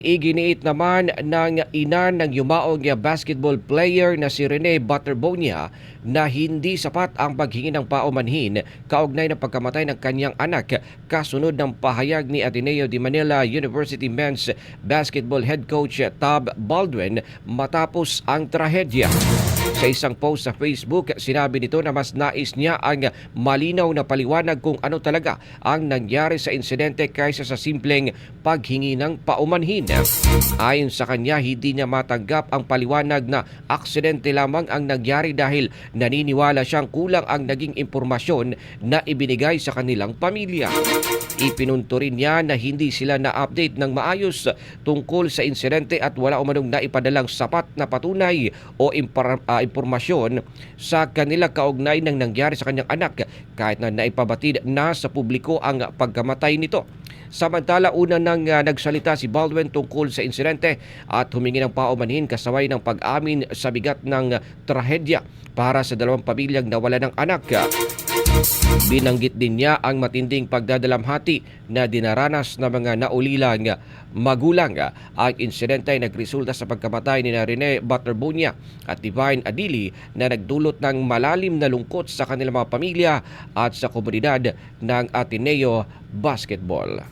Iginiit naman ng ina ng yumaong basketball player na si Rene Butterbonia na hindi sapat ang paghingi ng paumanhin kaugnay ng pagkamatay ng kanyang anak kasunod ng pahayag ni Ateneo de Manila University Men's Basketball Head Coach Tab Baldwin matapos ang trahedya. Sa isang post sa Facebook, sinabi nito na mas nais niya ang malinaw na paliwanag kung ano talaga ang nangyari sa insidente kaysa sa simpleng paghingi ng paumanhin. Ayon sa kanya, hindi niya matanggap ang paliwanag na aksidente lamang ang nangyari dahil naniniwala siyang kulang ang naging impormasyon na ibinigay sa kanilang pamilya. Ipinunto rin niya na hindi sila na-update ng maayos tungkol sa insidente at wala umanong naipadalang sapat na patunay o impormasyon sa kanila kaugnay ng nangyari sa kanyang anak kahit na naipabatid na sa publiko ang pagkamatay nito. Samantala, una nang nagsalita si Baldwin tungkol sa insidente at humingi ng paumanhin kasabay ng pag-amin sa bigat ng trahedya para sa dalawang pamilyang nawala ng anak. Binanggit din niya ang matinding pagdadalamhati na dinaranas ng mga naulilang magulang. Ang insidente ay nagresulta sa pagkamatay ni Rene Butterbonia at Divine Adili na nagdulot ng malalim na lungkot sa kanilang mga pamilya at sa komunidad ng Ateneo Basketball.